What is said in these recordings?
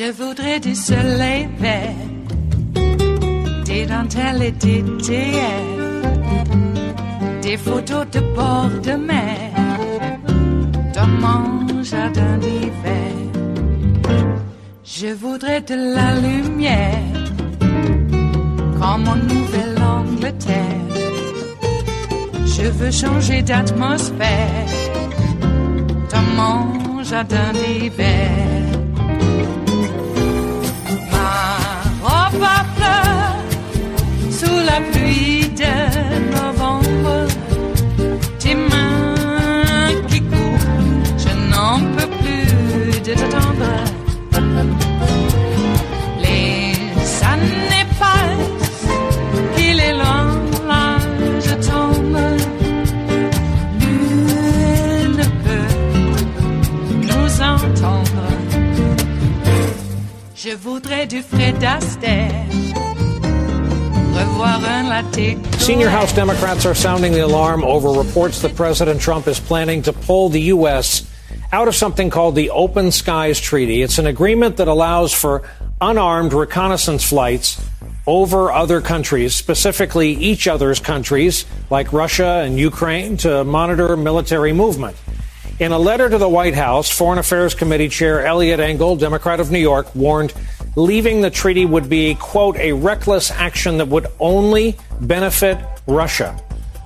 Je voudrais du soleil vert, des dentelles et des théières, des photos de bord de mer, dans mon jardin d'hiver. Je voudrais de la lumière, comme en Nouvelle-Angleterre. Je veux changer d'atmosphère, dans mon jardin d'hiver. Ma fleur, sous la pluie de novembre, tes mains qui courent, je n'en peux plus de t'attendre. Les années passent, qu'il est loin, là je tombe. Nul ne peut nous entendre. Je voudrais du Fred Astaire, revoir un latte. Senior House Democrats are sounding the alarm over reports that President Trump is planning to pull the U.S. out of something called the Open Skies Treaty. It's an agreement that allows for unarmed reconnaissance flights over other countries, specifically each other's countries, like Russia and Ukraine, to monitor military movement. In a letter to the White House, Foreign Affairs Committee Chair Eliot Engel, Democrat of New York, warned leaving the treaty would be, quote, a reckless action that would only benefit Russia.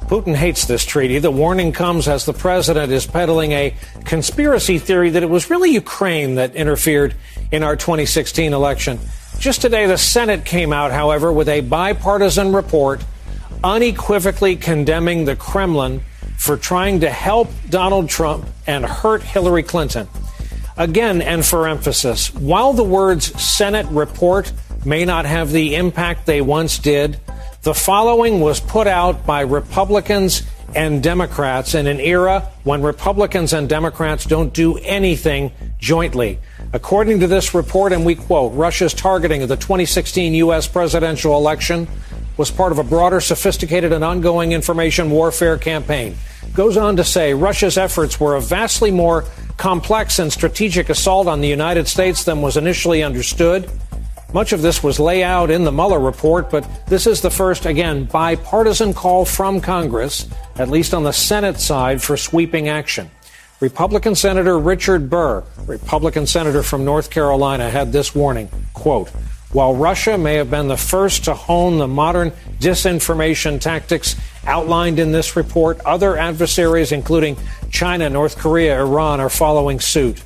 Putin hates this treaty. The warning comes as the president is peddling a conspiracy theory that it was really Ukraine that interfered in our 2016 election. Just today, the Senate came out, however, with a bipartisan report unequivocally condemning the Kremlin for trying to help Donald Trump and hurt Hillary Clinton. Again, and for emphasis, while the words Senate report may not have the impact they once did, the following was put out by Republicans and Democrats in an era when Republicans and Democrats don't do anything jointly. According to this report, and we quote, Russia's targeting of the 2016 U.S. presidential election was part of a broader, sophisticated, and ongoing information warfare campaign. Goes on to say Russia's efforts were a vastly more complex and strategic assault on the United States than was initially understood. Much of this was laid out in the Mueller report, but this is the first, again, bipartisan call from Congress, at least on the Senate side, for sweeping action. Republican Senator Richard Burr, Republican senator from North Carolina, had this warning, quote, while Russia may have been the first to hone the modern disinformation tactics outlined in this report, other adversaries, including China, North Korea, Iran, are following suit.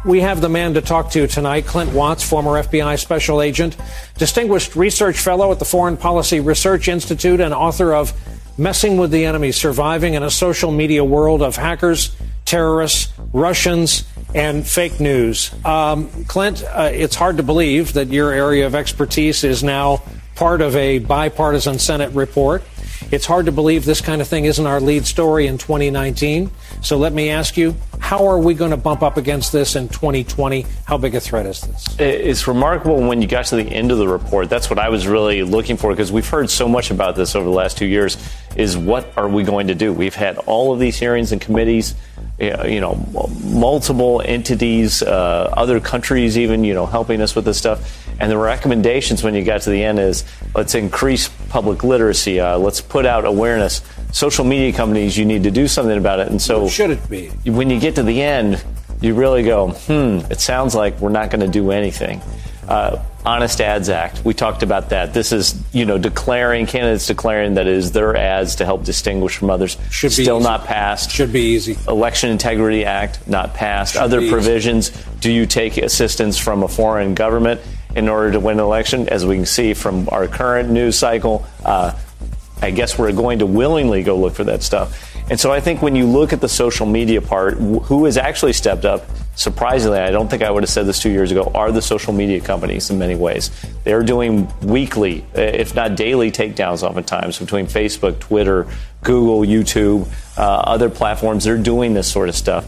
We have the man to talk to tonight, Clint Watts, former FBI special agent, distinguished research fellow at the Foreign Policy Research Institute, and author of Messing with the Enemy, Surviving in a Social Media World of Hackers, Terrorists, Russians, and Fake News. Clint, it's hard to believe that your area of expertise is now part of a bipartisan Senate report. It's hard to believe this kind of thing isn't our lead story in 2019. So let me ask you, how are we going to bump up against this in 2020? How big a threat is this? It's remarkable when you got to the end of the report. That's what I was really looking for, because we've heard so much about this over the last 2 years, is what are we going to do? We've had all of these hearings and committees, multiple entities, other countries even, helping us with this stuff. And the recommendations when you got to the end is, let's increase public literacy. Let's put out awareness. Social media companies, you need to do something about it. And so what should it be? When you get to the end, you really go, it sounds like we're not going to do anything. Honest Ads Act, we talked about that. This is, candidates declaring that it is their ads to help distinguish from others. Should be still easy. Not passed. Should be easy. Election Integrity Act, not passed. Should Other be provisions. Easy. Do you take assistance from a foreign government in order to win an election? As we can see from our current news cycle, I guess we're going to willingly go look for that stuff. And so I think when you look at the social media part, who has actually stepped up, surprisingly, I don't think I would have said this 2 years ago, are the social media companies in many ways. They're doing weekly, if not daily, takedowns oftentimes between Facebook, Twitter, Google, YouTube, other platforms. They're doing this sort of stuff.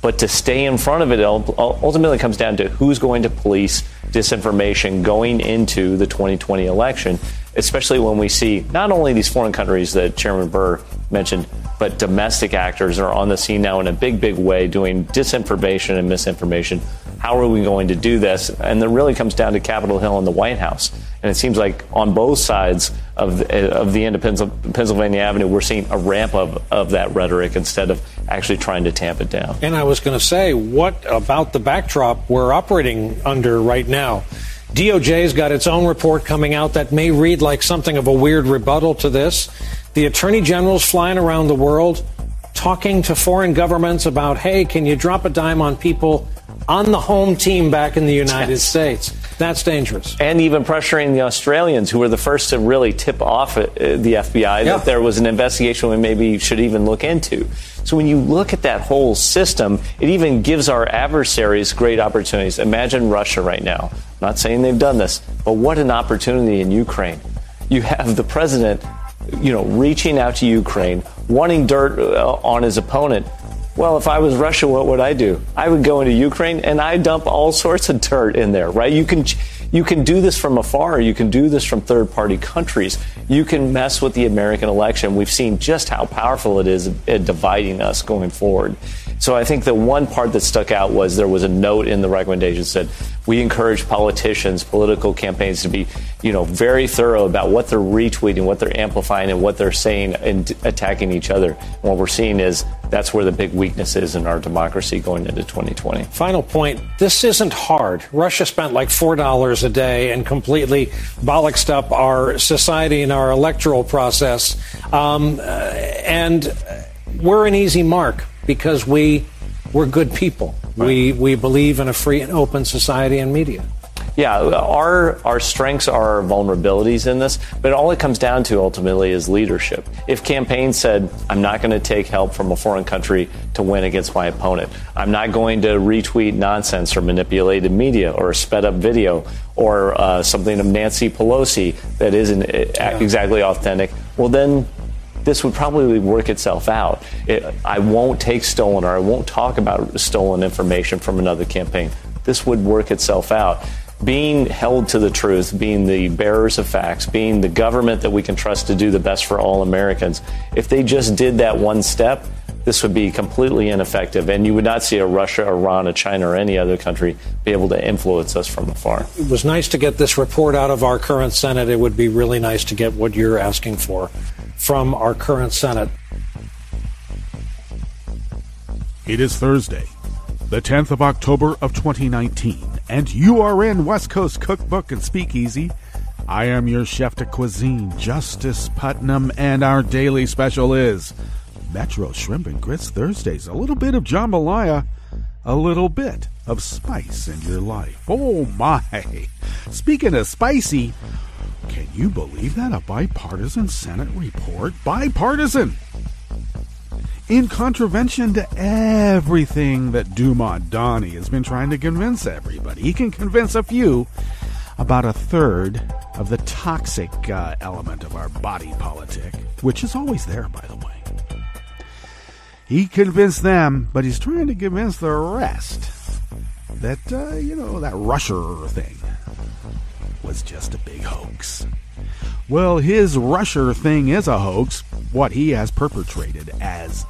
But to stay in front of it ultimately comes down to who's going to police disinformation going into the 2020 election, especially when we see not only these foreign countries that Chairman Burr mentioned, but domestic actors are on the scene now in a big, big way doing disinformation and misinformation. How are we going to do this? And it really comes down to Capitol Hill and the White House. And it seems like on both sides of the end of Pennsylvania Avenue, we're seeing a ramp of that rhetoric instead of actually trying to tamp it down. And I was going to say, what about the backdrop we're operating under right now? DOJ's got its own report coming out that may read like something of a weird rebuttal to this. The attorney general's flying around the world talking to foreign governments about, hey, can you drop a dime on people on the home team back in the United States? That's dangerous. And even pressuring the Australians, who were the first to really tip off the FBI that there was an investigation we maybe should even look into. So when you look at that whole system, it even gives our adversaries great opportunities. Imagine Russia right now. I'm not saying they've done this, but what an opportunity in Ukraine. You have the president, reaching out to Ukraine, wanting dirt on his opponent. Well, if I was Russia, what would I do? I would go into Ukraine and I dump all sorts of dirt in there, right? You can do this from afar. You can do this from third-party countries. You can mess with the American election. We've seen just how powerful it is at dividing us going forward. So I think the one part that stuck out was there was a note in the recommendations that we encourage politicians, political campaigns to be, very thorough about what they're retweeting, what they're amplifying, and what they're saying and attacking each other. And what we're seeing is that's where the big weakness is in our democracy going into 2020. Final point. This isn't hard. Russia spent like $4 a day and completely bollocksed up our society and our electoral process. And we're an easy mark because we're good people. Right. We believe in a free and open society and media. Yeah, our strengths are our vulnerabilities in this, but all it comes down to ultimately is leadership. If campaigns said, I'm not going to take help from a foreign country to win against my opponent, I'm not going to retweet nonsense or manipulated media or sped up video or something of Nancy Pelosi that isn't exactly authentic, well then this would probably work itself out. I won't take stolen or I won't talk about stolen information from another campaign. This would work itself out. Being held to the truth, being the bearers of facts, being the government that we can trust to do the best for all Americans, if they just did that one step, this would be completely ineffective, and you would not see a Russia, Iran, a China, or any other country be able to influence us from afar. It was nice to get this report out of our current Senate. It would be really nice to get what you're asking for from our current Senate. It is Thursday, the 10th of October of 2019, and you are in West Coast Cookbook and Speakeasy. I am your chef de cuisine, Justice Putnam, and our daily special is Metro Shrimp and Grits Thursdays. A little bit of jambalaya, a little bit of spice in your life. Oh my! Speaking of spicy, can you believe that? A bipartisan Senate report? Bipartisan! In contravention to everything that Dumont Donnie has been trying to convince everybody. He can convince a few, about a third of the toxic element of our body politic, which is always there, by the way. He convinced them, but he's trying to convince the rest that, that Russia thing was just a big hoax. Well, his Russia thing is a hoax, what he has perpetrated as,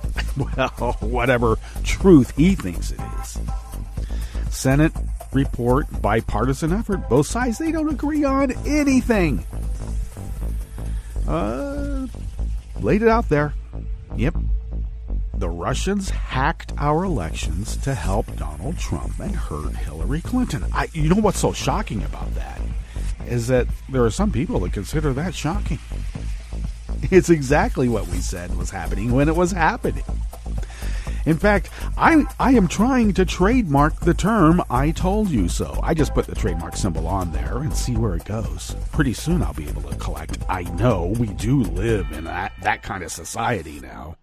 whatever truth he thinks it is. Senate report, bipartisan effort. Both sides, they don't agree on anything. Laid it out there. Yep. The Russians hacked our elections to help Donald Trump and hurt Hillary Clinton. You know what's so shocking about that? Is that there are some people that consider that shocking. It's exactly what we said was happening when it was happening. In fact, I am trying to trademark the term "I told you so." I just put the trademark symbol on there and see where it goes. Pretty soon I'll be able to collect "I know." We do live in that kind of society now.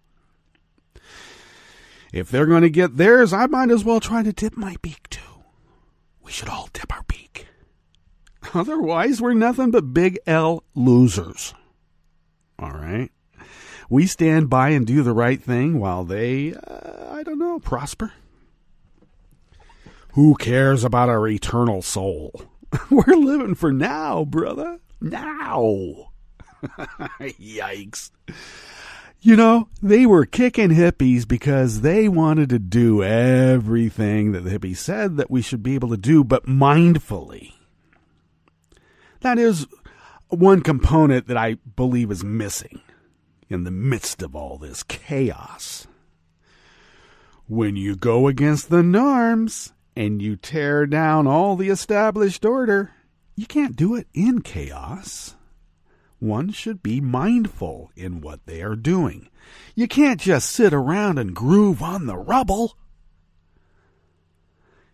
if they're going to get theirs, I might as well try to dip my beak too. We should all dip our beak. Otherwise, we're nothing but big L losers. All right? We stand by and do the right thing while they, prosper. Who cares about our eternal soul? We're living for now, brother. Now. Yikes. You know, they were kicking hippies because they wanted to do everything that the hippies said that we should be able to do, but mindfully. That is one component that I believe is missing in the midst of all this chaos. When you go against the norms and you tear down all the established order, you can't do it in chaos. One should be mindful in what they are doing. You can't just sit around and groove on the rubble.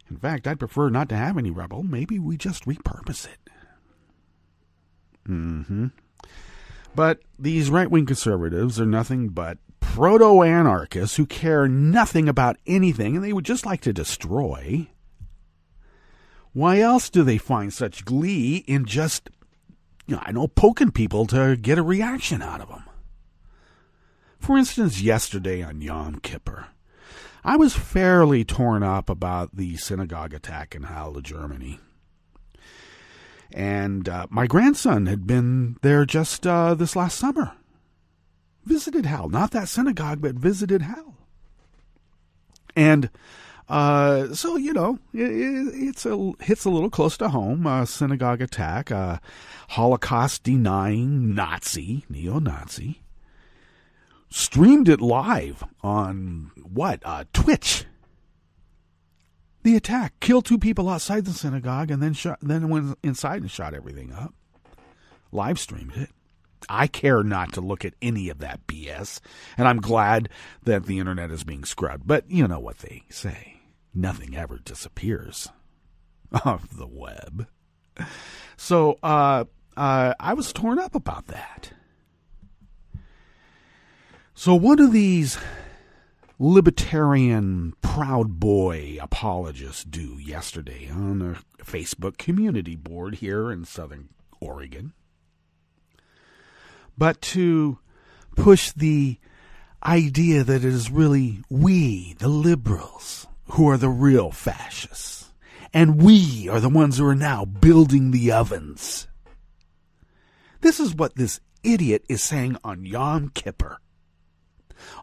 In fact, I'd prefer not to have any rubble. Maybe we just repurpose it. But these right-wing conservatives are nothing but proto-anarchists who care nothing about anything, and they would just like to destroy. Why else do they find such glee in just, poking people to get a reaction out of them? For instance, yesterday on Yom Kippur, I was fairly torn up about the synagogue attack in Halle, Germany. And my grandson had been there just this last summer. Visited Halle. Not that synagogue, but visited Halle. And so, it hits a little close to home. A synagogue attack. A Holocaust-denying Nazi, neo-Nazi. Streamed it live on, Twitch. The attack killed 2 people outside the synagogue and then went inside and shot everything up. Live streamed it. I care not to look at any of that BS, and I'm glad that the internet is being scrubbed. But you know what they say. Nothing ever disappears off the web. So I was torn up about that. So one of these libertarian proud boy apologists do yesterday on a Facebook community board here in Southern Oregon. But to push the idea that it is really we, the liberals, who are the real fascists. And we are the ones who are now building the ovens. This is what this idiot is saying on Yom Kippur.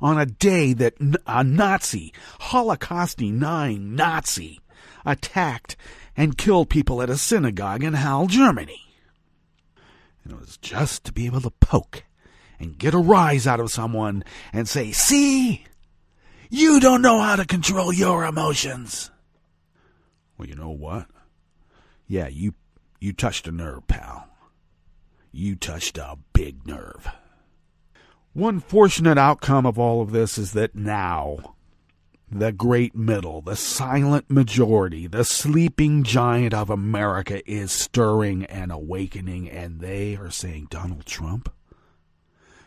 On a day that a Nazi, Holocaust-denying Nazi, attacked and killed people at a synagogue in Halle, Germany. And it was just to be able to poke and get a rise out of someone and say, see, you don't know how to control your emotions. Well, you know what? Yeah, you touched a nerve, pal. You touched a big nerve. One fortunate outcome of all of this is that now, the great middle, the silent majority, the sleeping giant of America is stirring and awakening, and they are saying, Donald Trump,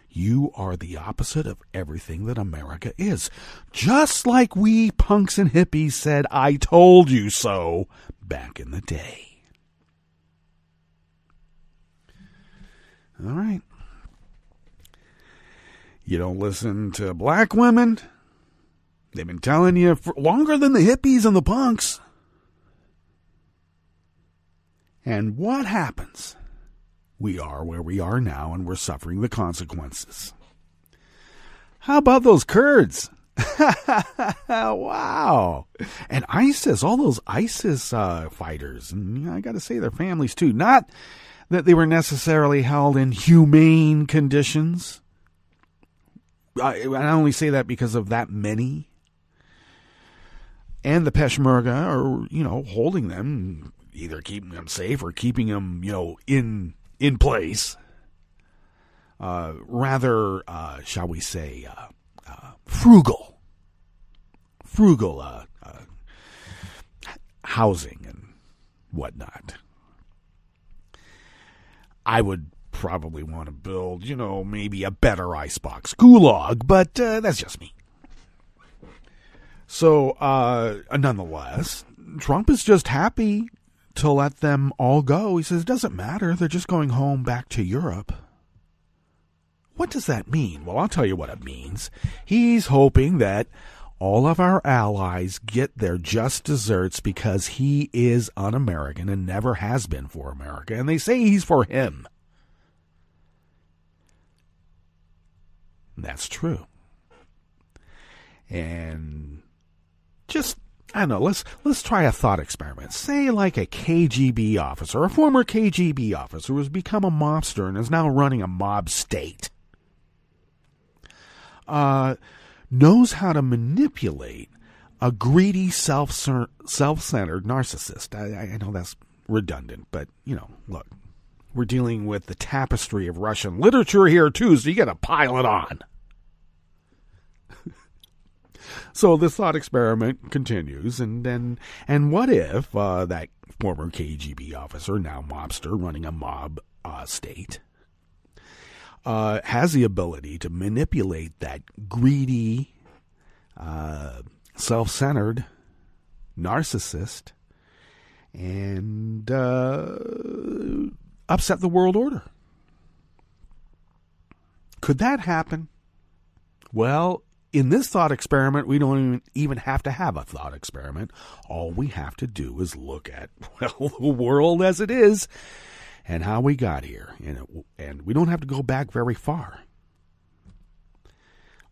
you are the opposite of everything that America is. Just like we punks and hippies said, I told you so, back in the day. All right. You don't listen to black women. They've been telling you for longer than the hippies and the punks. And what happens? We are where we are now, and we're suffering the consequences. How about those Kurds? Wow. And ISIS, all those ISIS fighters. And I got to say their families too. Not that they were necessarily held in humane conditions. I only say that because of that many. And the Peshmerga are, holding them, either keeping them safe or keeping them, in place. Rather, shall we say, frugal housing and whatnot. I would probably want to build, maybe a better icebox gulag, but that's just me. So, nonetheless, Trump is just happy to let them all go. He says, it doesn't matter. They're just going home back to Europe. What does that mean? Well, I'll tell you what it means. He's hoping that all of our allies get their just desserts because he is un-American and never has been for America. And they say he's for him. That's true. And just, I don't know, let's try a thought experiment. Say like a KGB officer, a former KGB officer who has become a mobster and is now running a mob state. Knows how to manipulate a greedy, self-centered narcissist. I know that's redundant, but, look, we're dealing with the tapestry of Russian literature here, too, so you got to pile it on. So this thought experiment continues, and what if that former KGB officer, now mobster, running a mob state, has the ability to manipulate that greedy, self-centered narcissist and upset the world order. Could that happen? Well, in this thought experiment, we don't even have to have a thought experiment. All we have to do is look at, the world as it is and how we got here. And we don't have to go back very far.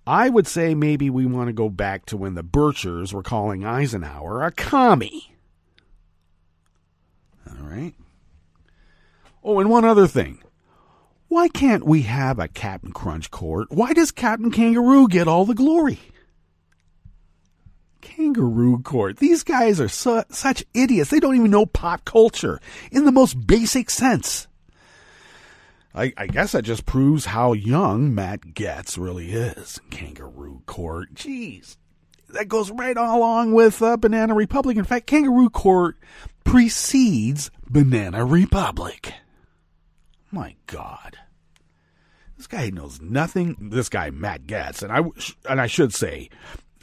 I would say maybe we want to go back to when the Birchers were calling Eisenhower a commie. All right. Oh, and one other thing. Why can't we have a Captain Crunch court? Why does Captain Kangaroo get all the glory? Kangaroo court. These guys are such idiots. They don't even know pop culture in the most basic sense. I guess that just proves how young Matt Gaetz really is. Kangaroo court. Jeez. That goes right along with Banana Republic. In fact, Kangaroo court precedes Banana Republic. My God. This guy knows nothing. This guy, Matt Gaetz, and I should say,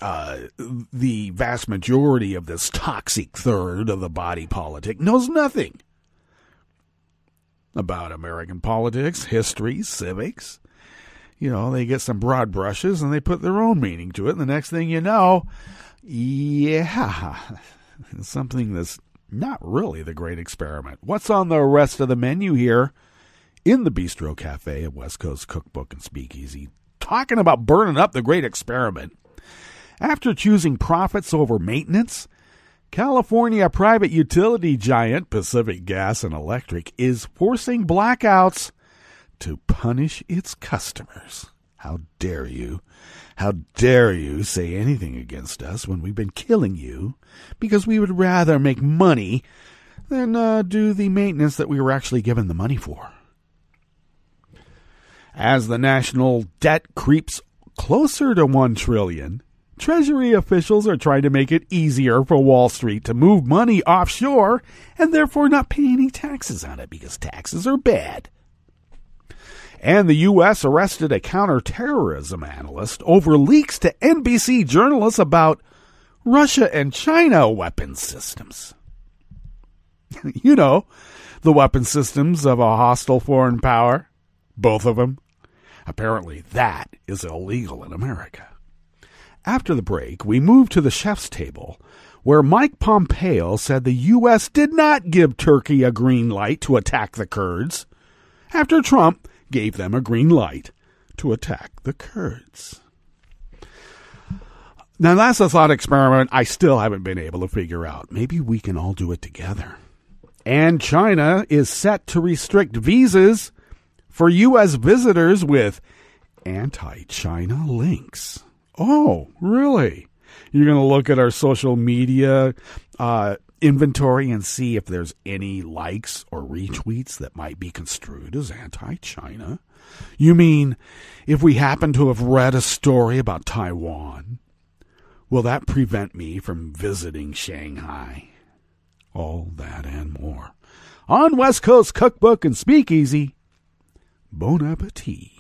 the vast majority of this toxic third of the body politic knows nothing about American politics, history, civics. They get some broad brushes and they put their own meaning to it. And the next thing you know, something that's not really the great experiment. What's on the rest of the menu here in the Bistro Cafe at West Coast Cookbook and Speakeasy? Talking about burning up the great experiment. After choosing profits over maintenance, California private utility giant Pacific Gas and Electric is forcing blackouts to punish its customers. How dare you? How dare you say anything against us when we've been killing you because we would rather make money than do the maintenance that we were actually given the money for. As the national debt creeps closer to $1 trillion, Treasury officials are trying to make it easier for Wall Street to move money offshore and therefore not pay any taxes on it because taxes are bad. And the U.S. arrested a counterterrorism analyst over leaks to NBC journalists about Russia and China weapons systems. The weapon systems of a hostile foreign power. Both of them. Apparently that is illegal in America. After the break, we move to the chef's table, where Mike Pompeo said the U.S. did not give Turkey a green light to attack the Kurds, after Trump gave them a green light to attack the Kurds. Now, that's a thought experiment I still haven't been able to figure out. Maybe we can all do it together. And China is set to restrict visas for U.S. visitors with anti-China links. Oh, really? You're going to look at our social media inventory and see if there's any likes or retweets that might be construed as anti-China? You mean if we happen to have read a story about Taiwan, will that prevent me from visiting Shanghai? All that and more. On West Coast Cookbook and Speakeasy, bon appetit.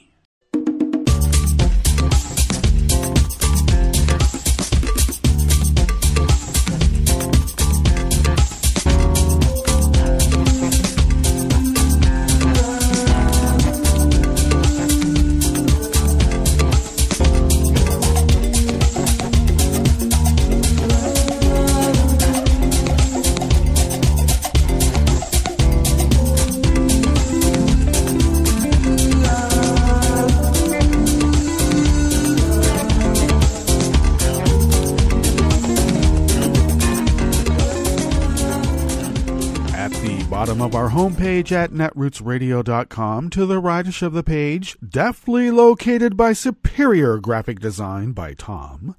bottom of our homepage at netrootsradio.com, to the right of the page, deftly located by superior graphic design by Tom,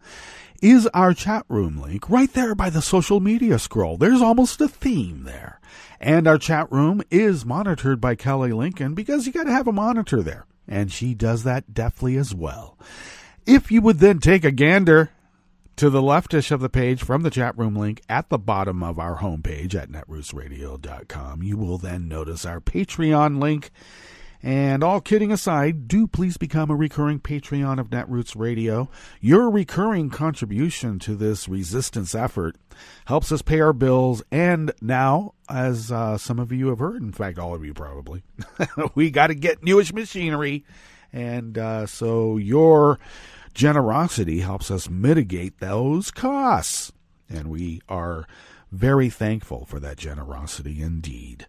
is our chat room link right there by the social media scroll. There's almost a theme there. And our chat room is monitored by Kelly Lincoln, because you got to have a monitor there. And she does that deftly as well. If you would then take a gander to the leftish of the page from the chat room link at the bottom of our homepage at netrootsradio.com, you will then notice our Patreon link. And all kidding aside, do please become a recurring Patreon of Netroots Radio. Your recurring contribution to this resistance effort helps us pay our bills. And now, as some of you have heard, in fact, all of you probably, we got to get newish machinery. And so your generosity helps us mitigate those costs. And we are very thankful for that generosity indeed.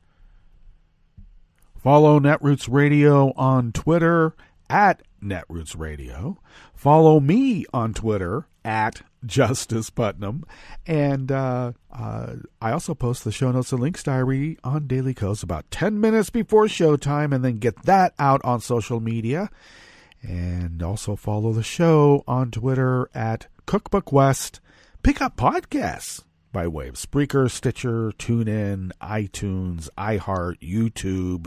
Follow Netroots Radio on Twitter at Netroots Radio. Follow me on Twitter at Justice Putnam. And I also post the show notes and links diary on Daily Kos about 10 minutes before showtime, and then get that out on social media. And also follow the show on Twitter at Cookbook West. Pick up podcasts by way of Spreaker, Stitcher, TuneIn, iTunes, iHeart, YouTube,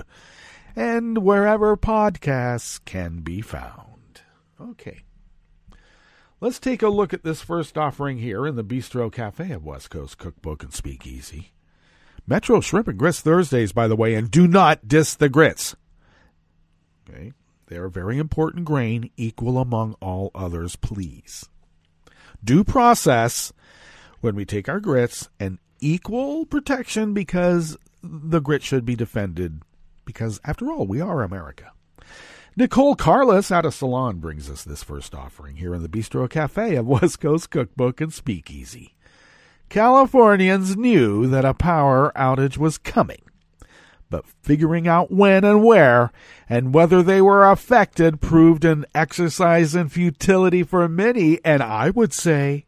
and wherever podcasts can be found. Okay. Let's take a look at this first offering here in the Bistro Cafe of West Coast Cookbook and Speakeasy. Metro Shrimp and Grits Thursdays, by the way, and do not diss the grits. Okay. They are a very important grain, equal among all others, please. Due process when we take our grits, and equal protection, because the grit should be defended, because after all, we are America. Nicole Carlos out of Salon brings us this first offering here in the Bistro Cafe of West Coast Cookbook and Speakeasy. Californians knew that a power outage was coming, but figuring out when and where and whether they were affected proved an exercise in futility for many, and I would say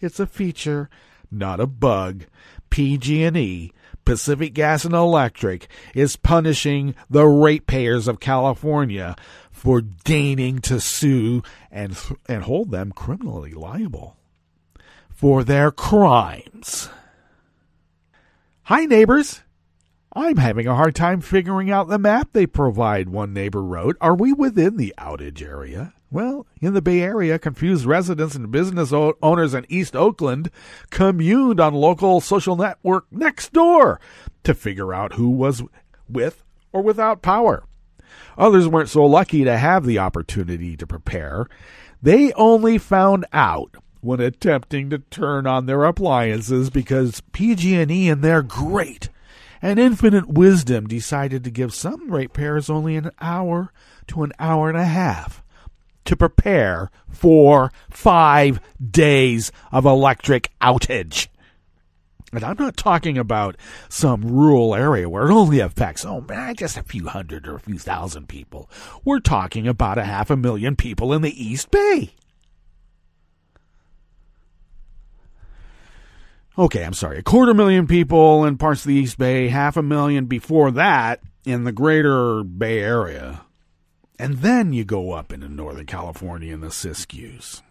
it's a feature, not a bug. PG&E, Pacific Gas and Electric, is punishing the ratepayers of California for deigning to sue and hold them criminally liable for their crimes. Hi, neighbors. I'm having a hard time figuring out the map they provide, one neighbor wrote. Are we within the outage area? Well, in the Bay Area, confused residents and business owners in East Oakland communed on local social network Nextdoor to figure out who was with or without power. Others weren't so lucky to have the opportunity to prepare. They only found out when attempting to turn on their appliances, because PG&E in their great and infinite wisdom decided to give some ratepayers only an hour to an hour and a half to prepare for 5 days of electric outage. And I'm not talking about some rural area where it only affects, just a few hundred or a few thousand people. We're talking about 500,000 people in the East Bay. Okay, I'm sorry, 250,000 people in parts of the East Bay, 500,000 before that in the greater Bay Area. And then you go up into Northern California and the Siskiyous.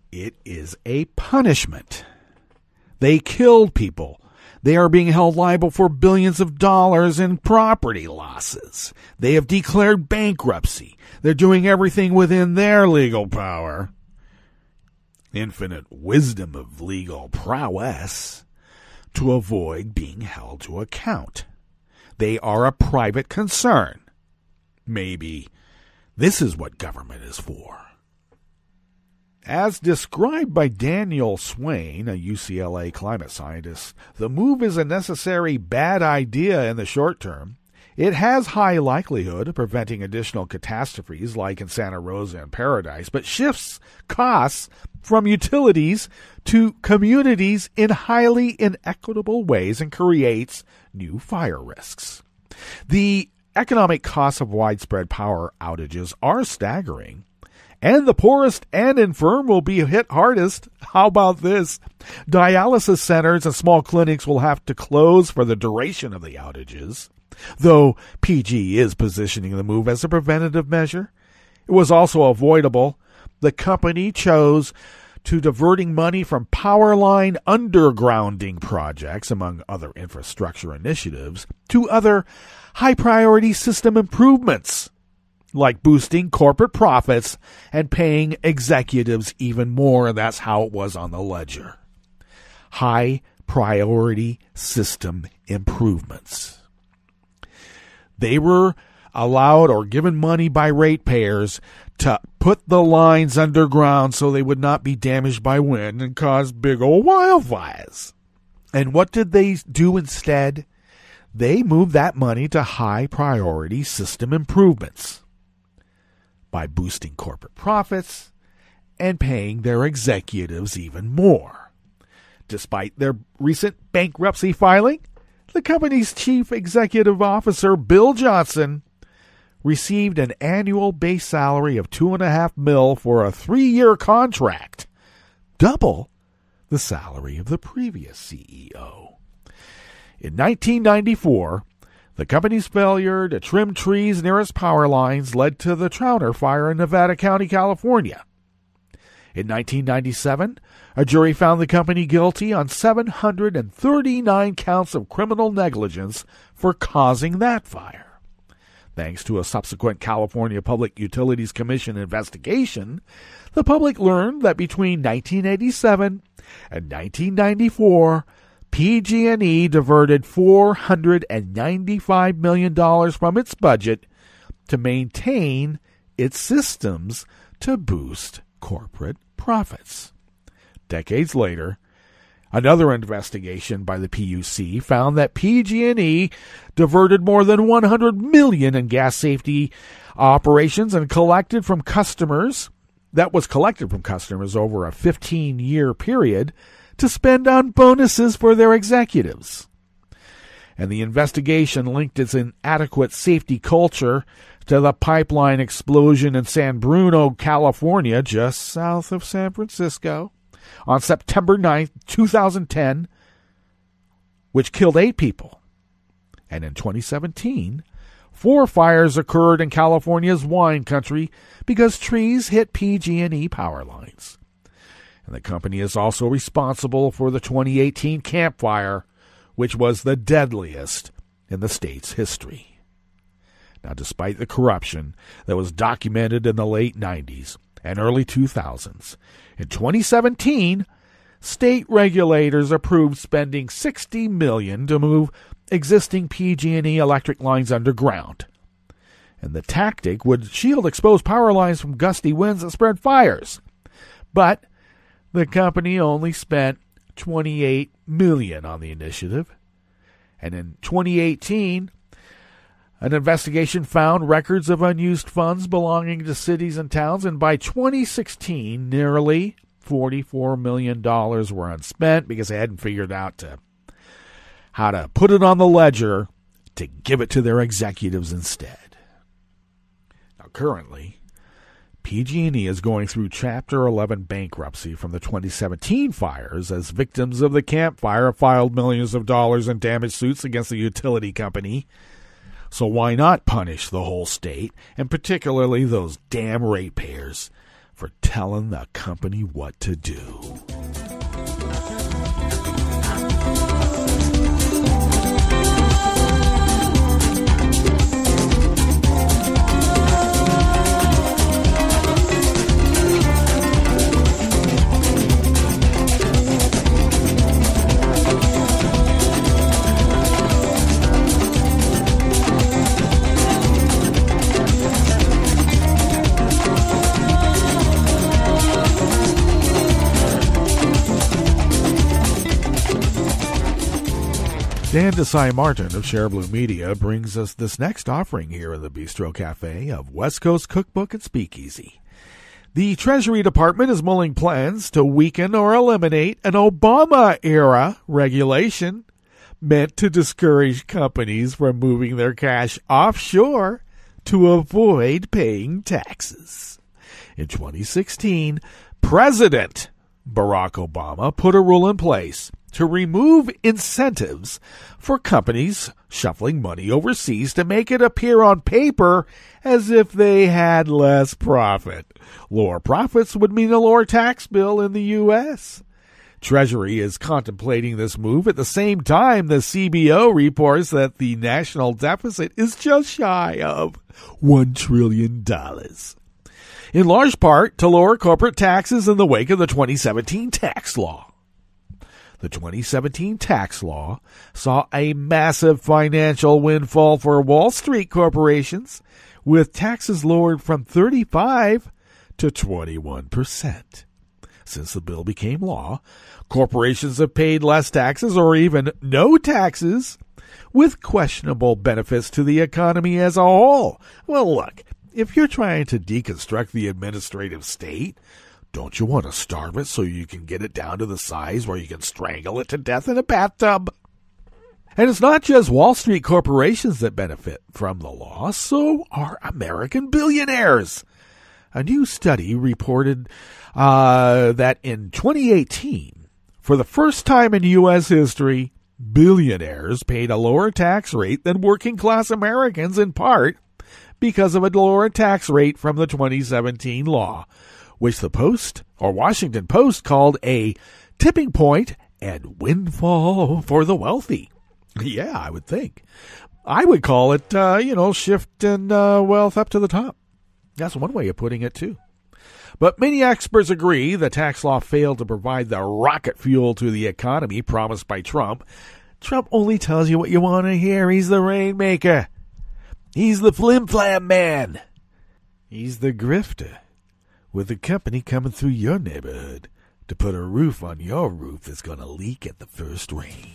It is a punishment. They killed people. They are being held liable for billions of dollars in property losses. They have declared bankruptcy. They're doing everything within their legal power. Infinite wisdom of legal prowess to avoid being held to account. They are a private concern. Maybe this is what government is for. As described by Daniel Swain, a UCLA climate scientist, the move is a necessary bad idea in the short term. It has high likelihood of preventing additional catastrophes like in Santa Rosa and Paradise, but shifts costs from utilities to communities in highly inequitable ways and creates new fire risks. The economic costs of widespread power outages are staggering, And the poorest and infirm will be hit hardest. How about this? Dialysis centers and small clinics will have to close for the duration of the outages. Though PG is positioning the move as a preventative measure, it was also avoidable. The company chose to diverting money from power line undergrounding projects, among other infrastructure initiatives, to other high-priority system improvements, like boosting corporate profits and paying executives even more, and that's how it was on the ledger. High-priority system improvements. They were allowed or given money by ratepayers to put the lines underground so they would not be damaged by wind and cause big old wildfires. And what did they do instead? They moved that money to high-priority system improvements by boosting corporate profits and paying their executives even more. Despite their recent bankruptcy filing, the company's chief executive officer, Bill Johnson, received an annual base salary of $2.5 million for a 3-year contract, double the salary of the previous CEO. In 1994, the company's failure to trim trees near its power lines led to the Trowner fire in Nevada County, California. In 1997, a jury found the company guilty on 739 counts of criminal negligence for causing that fire. Thanks to a subsequent California Public Utilities Commission investigation, the public learned that between 1987 and 1994, PG&E diverted $495 million from its budget to maintain its systems to boost corporate profits. Decades later, another investigation by the PUC found that PG&E diverted more than $100 million in gas safety operations and collected from customers over a 15-year period to spend on bonuses for their executives. And the investigation linked its inadequate safety culture to the pipeline explosion in San Bruno, California, just south of San Francisco, on September 9, 2010, which killed 8 people. And in 2017, 4 fires occurred in California's wine country because trees hit PG&E power lines. And the company is also responsible for the 2018 Camp Fire, which was the deadliest in the state's history. Now, despite the corruption that was documented in the late 90s and early 2000s, in 2017, state regulators approved spending $60 million to move existing PG&E electric lines underground. And the tactic would shield exposed power lines from gusty winds that spread fires. But the company only spent $28 million on the initiative. And in 2018, an investigation found records of unused funds belonging to cities and towns, and by 2016, nearly $44 million were unspent because they hadn't figured out how to put it on the ledger to give it to their executives instead. Now, currently, PG&E is going through Chapter 11 bankruptcy from the 2017 fires as victims of the Camp Fire have filed millions of dollars in damage suits against the utility company. So why not punish the whole state, and particularly those damn ratepayers, for telling the company what to do? Dan Desai Martin of Shareblue Media brings us this next offering here in the Bistro Cafe of West Coast Cookbook and Speakeasy. The Treasury Department is mulling plans to weaken or eliminate an Obama-era regulation meant to discourage companies from moving their cash offshore to avoid paying taxes. In 2016, President Barack Obama put a rule in place to remove incentives for companies shuffling money overseas to make it appear on paper as if they had less profit. Lower profits would mean a lower tax bill in the U.S. Treasury is contemplating this move at the same time the CBO reports that the national deficit is just shy of $1 trillion. In large part to lower corporate taxes in the wake of the 2017 tax law. The 2017 tax law saw a massive financial windfall for Wall Street corporations, with taxes lowered from 35% to 21%. Since the bill became law, corporations have paid less taxes or even no taxes, with questionable benefits to the economy as a whole. Well, look, if you're trying to deconstruct the administrative state, don't you want to starve it so you can get it down to the size where you can strangle it to death in a bathtub? And it's not just Wall Street corporations that benefit from the law, so are American billionaires. A new study reported that in 2018, for the first time in U.S. history, billionaires paid a lower tax rate than working-class Americans, in part because of a lower tax rate from the 2017 law, which the Post, or Washington Post, called a tipping point and windfall for the wealthy. Yeah, I would think. I would call it, shifting wealth up to the top. That's one way of putting it, too. But many experts agree the tax law failed to provide the rocket fuel to the economy promised by Trump. Trump only tells you what you want to hear. He's the rainmaker. He's the flim-flam man. He's the grifter, with a company coming through your neighborhood to put a roof on your roof that's going to leak at the first rain.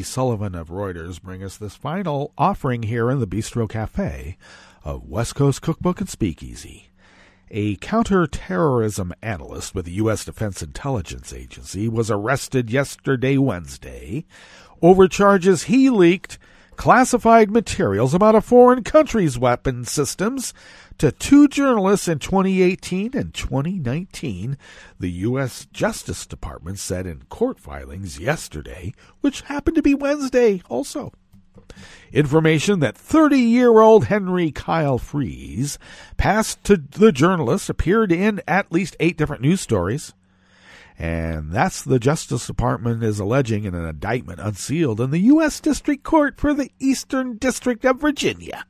Sullivan of Reuters bring us this final offering here in the Bistro Cafe of West Coast Cookbook and Speakeasy. A counterterrorism analyst with the U.S. Defense Intelligence Agency was arrested yesterday, Wednesday, over charges he leaked classified materials about a foreign country's weapon systems to two journalists in 2018 and 2019, the U.S. Justice Department said in court filings yesterday, which happened to be Wednesday also. Information that 30-year-old Henry Kyle Freeze passed to the journalists appeared in at least 8 different news stories. And that's the Justice Department is alleging in an indictment unsealed in the U.S. District Court for the Eastern District of Virginia.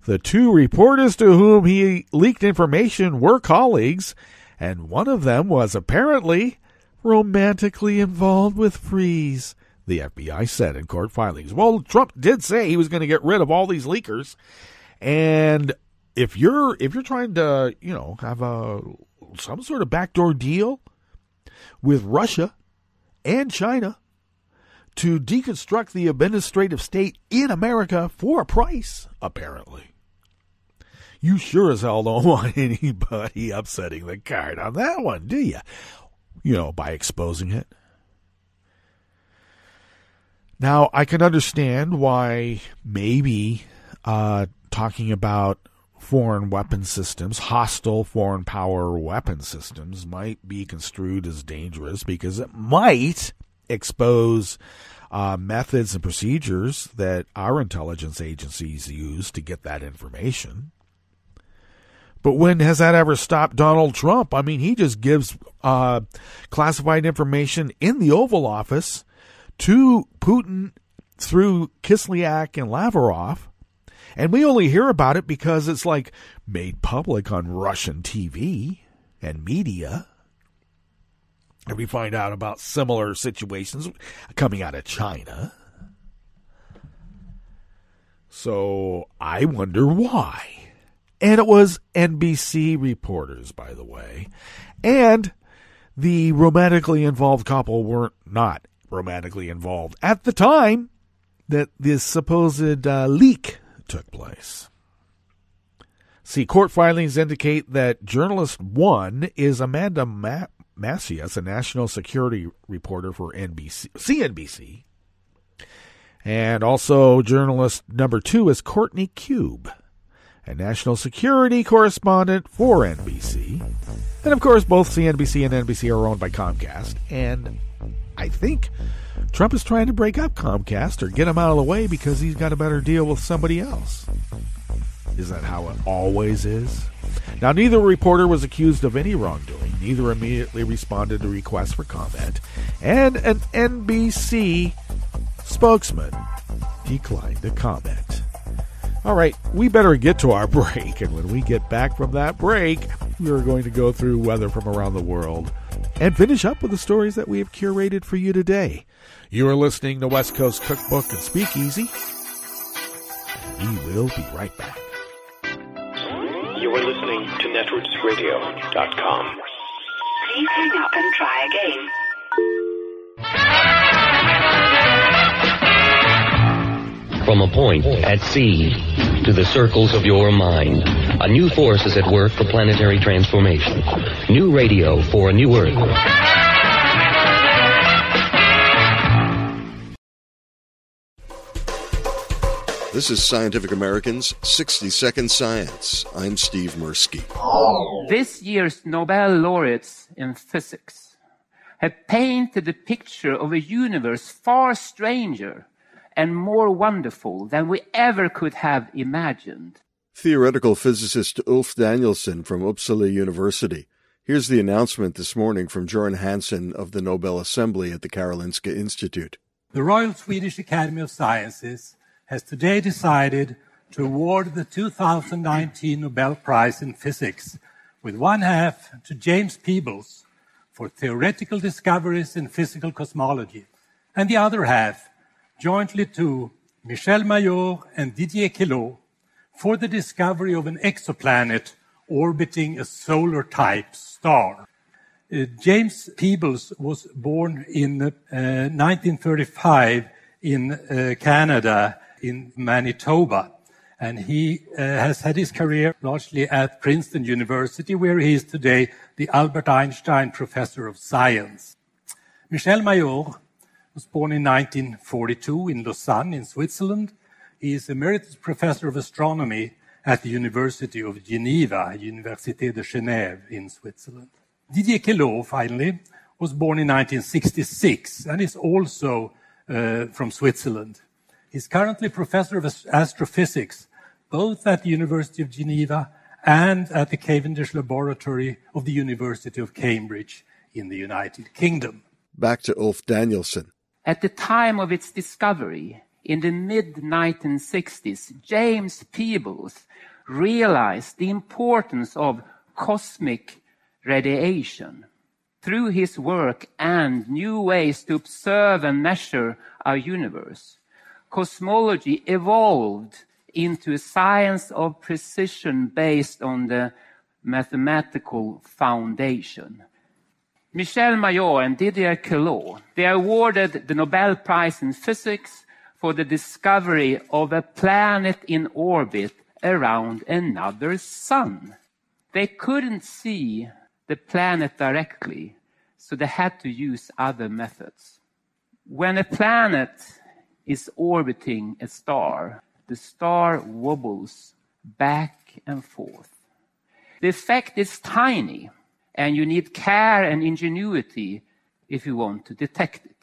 The two reporters to whom he leaked information were colleagues, and one of them was apparently romantically involved with Freeze, the FBI said in court filings. Well, Trump did say he was going to get rid of all these leakers, and if you're trying to, have some sort of backdoor deal with Russia and China to deconstruct the administrative state in America for a price, apparently, you sure as hell don't want anybody upsetting the cart on that one, do you? By exposing it. Now, I can understand why maybe talking about foreign weapon systems, hostile foreign power weapon systems, might be construed as dangerous because it might expose methods and procedures that our intelligence agencies use to get that information. But when has that ever stopped Donald Trump? I mean, he just gives classified information in the Oval Office to Putin through Kislyak and Lavrov, and we only hear about it because it's like made public on Russian TV and media. And we find out about similar situations coming out of China. So I wonder why. And it was NBC reporters, by the way. And the romantically involved couple weren't not romantically involved at the time that this supposed leak took place. See, court filings indicate that journalist one is Amanda Macias, a national security reporter for CNBC. And also journalist number two is Courtney Cube, a national security correspondent for NBC. And of course, both CNBC and NBC are owned by Comcast. And I think Trump is trying to break up Comcast or get him out of the way because he's got a better deal with somebody else. Is that how it always is? Now, neither reporter was accused of any wrongdoing. Neither immediately responded to requests for comment. And an NBC spokesman declined to comment. All right, we better get to our break. And when we get back from that break, we are going to go through weather from around the world and finish up with the stories that we have curated for you today. You are listening to West Coast Cookbook and Speakeasy. We will be right back. You are listening to netrootsradio.com. Please hang up and try again. From a point at sea to the circles of your mind, a new force is at work for planetary transformation. New radio for a new Earth. This is Scientific American's 60-Second Science. I'm Steve Mirsky. This year's Nobel laureates in physics have painted a picture of a universe far stranger and more wonderful than we ever could have imagined. Theoretical physicist Ulf Danielsson from Uppsala University. Here's the announcement this morning from Göran Hansson of the Nobel Assembly at the Karolinska Institute. The Royal Swedish Academy of Sciences has today decided to award the 2019 Nobel Prize in Physics with one half to James Peebles for theoretical discoveries in physical cosmology, and the other half jointly to Michel Mayor and Didier Queloz for the discovery of an exoplanet orbiting a solar-type star. James Peebles was born in 1935 in Canada, in Manitoba, and he has had his career largely at Princeton University, where he is today the Albert Einstein Professor of Science. Michel Mayor was born in 1942 in Lausanne, in Switzerland. He is Emeritus Professor of Astronomy at the University of Geneva, Université de Genève in Switzerland. Didier Queloz, finally, was born in 1966 and is also from Switzerland. He's currently Professor of Astrophysics, both at the University of Geneva and at the Cavendish Laboratory of the University of Cambridge in the United Kingdom. Back to Ulf Danielsson. At the time of its discovery, in the mid-1960s, James Peebles realized the importance of cosmic radiation. Through his work and new ways to observe and measure our universe, cosmology evolved into a science of precision based on the mathematical foundation. Michel Mayor and Didier Queloz, they are awarded the Nobel Prize in Physics for the discovery of a planet in orbit around another sun. They couldn't see the planet directly, so they had to use other methods. When a planet is orbiting a star, the star wobbles back and forth. The effect is tiny, and you need care and ingenuity if you want to detect it.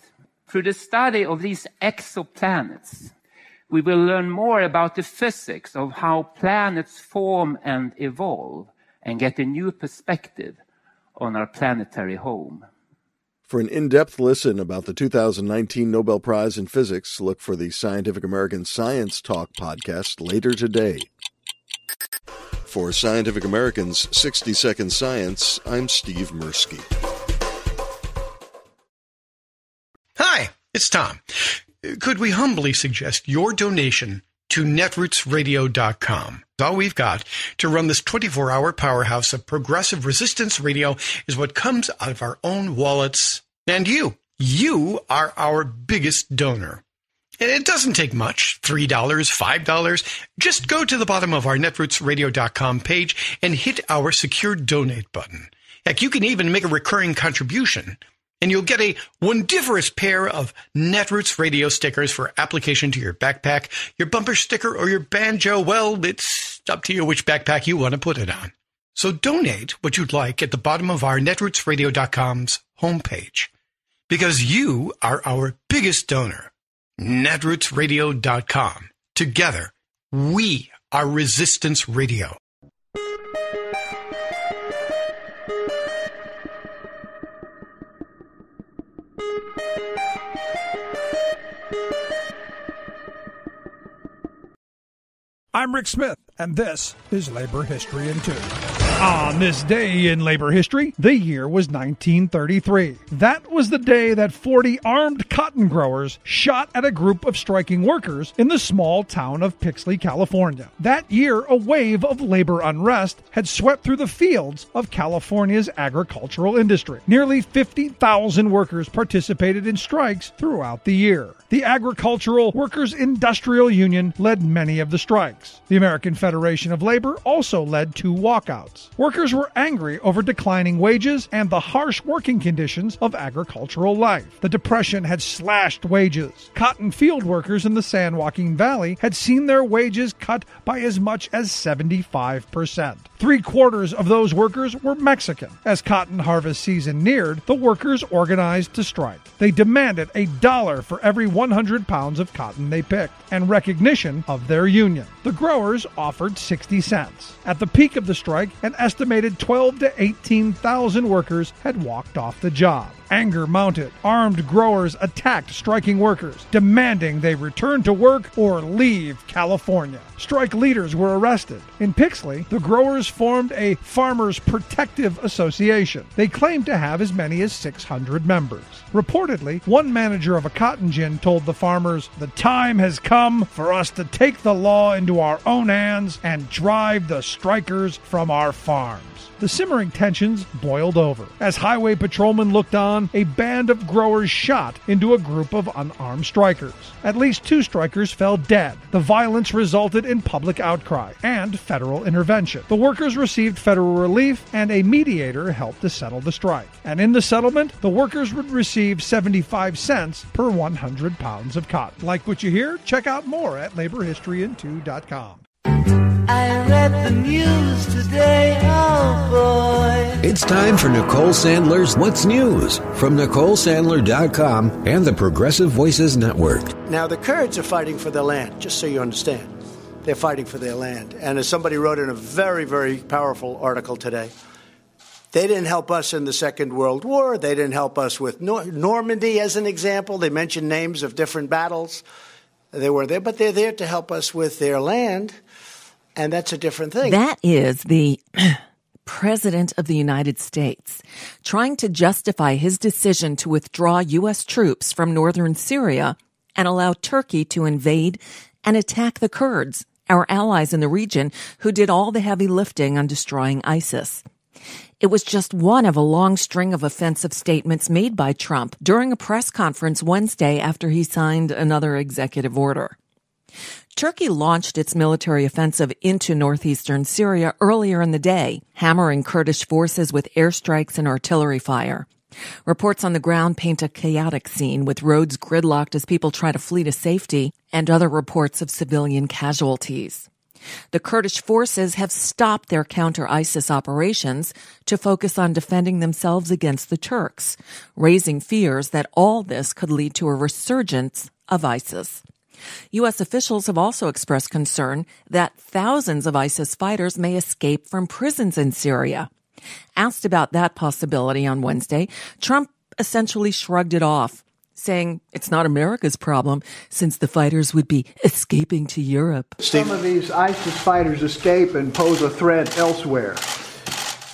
Through the study of these exoplanets, we will learn more about the physics of how planets form and evolve, and get a new perspective on our planetary home. For an in-depth listen about the 2019 Nobel Prize in Physics, look for the Scientific American Science Talk podcast later today. For Scientific American's 60 Second Science, I'm Steve Mirsky. Hi, it's Tom. Could we humbly suggest your donation to netrootsradio.com? All we've got to run this 24-hour powerhouse of progressive resistance radio is what comes out of our own wallets. And you are our biggest donor. It doesn't take much, $3, $5. Just go to the bottom of our netrootsradio.com page and hit our secure donate button. Heck, you can even make a recurring contribution, and you'll get a wondiferous pair of Netroots radio stickers for application to your backpack, your bumper sticker, or your banjo. Well, it's up to you which backpack you want to put it on. So donate what you'd like at the bottom of our netrootsradio.com's homepage, because you are our biggest donor. netrootsradio.com. Together, we are Resistance Radio. I'm Rick Smith, and this is Labor History in 2. On this day in labor history, the year was 1933. That was the day that 40 armed cotton growers shot at a group of striking workers in the small town of Pixley, California. That year, a wave of labor unrest had swept through the fields of California's agricultural industry. Nearly 50,000 workers participated in strikes throughout the year. The Agricultural Workers' Industrial Union led many of the strikes. The American Federation of Labor also led 2 walkouts. Workers were angry over declining wages and the harsh working conditions of agricultural life. The Depression had slashed wages. Cotton field workers in the San Joaquin Valley had seen their wages cut by as much as 75%. 3/4 of those workers were Mexican. As cotton harvest season neared, the workers organized to strike. They demanded $1 for every 100 pounds of cotton they picked, and recognition of their union. The growers offered 60 cents. At the peak of the strike, an estimated 12,000 to 18,000 workers had walked off the job. Anger mounted. Armed growers attacked striking workers, demanding they return to work or leave California. Strike leaders were arrested. In Pixley, the growers formed a Farmers Protective Association. They claimed to have as many as 600 members. Reportedly, one manager of a cotton gin told the farmers, "The time has come for us to take the law into our own hands and drive the strikers from our farms." The simmering tensions boiled over. As highway patrolmen looked on, a band of growers shot into a group of unarmed strikers. At least 2 strikers fell dead. The violence resulted in public outcry and federal intervention. The workers received federal relief, and a mediator helped to settle the strike. And in the settlement, the workers would receive 75 cents per 100 pounds of cotton. Like what you hear? Check out more at laborhistoryin2.com. I read the news today, oh boy. It's time for Nicole Sandler's What's News from NicoleSandler.com and the Progressive Voices Network. Now, the Kurds are fighting for their land, just so you understand. They're fighting for their land. And as somebody wrote in a very, very powerful article today, they didn't help us in the Second World War. They didn't help us with Normandy, as an example. They mentioned names of different battles. They were there, but they're there to help us with their land. And that's a different thing. That is the President of the United States trying to justify his decision to withdraw U.S. troops from northern Syria and allow Turkey to invade and attack the Kurds, our allies in the region who did all the heavy lifting on destroying ISIS. It was just one of a long string of offensive statements made by Trump during a press conference Wednesday after he signed another executive order. Turkey launched its military offensive into northeastern Syria earlier in the day, hammering Kurdish forces with airstrikes and artillery fire. Reports on the ground paint a chaotic scene with roads gridlocked as people try to flee to safety, and other reports of civilian casualties. The Kurdish forces have stopped their counter-ISIS operations to focus on defending themselves against the Turks, raising fears that all this could lead to a resurgence of ISIS. U.S. officials have also expressed concern that thousands of ISIS fighters may escape from prisons in Syria. Asked about that possibility on Wednesday, Trump essentially shrugged it off, saying it's not America's problem since the fighters would be escaping to Europe. Some of these ISIS fighters escape and pose a threat elsewhere.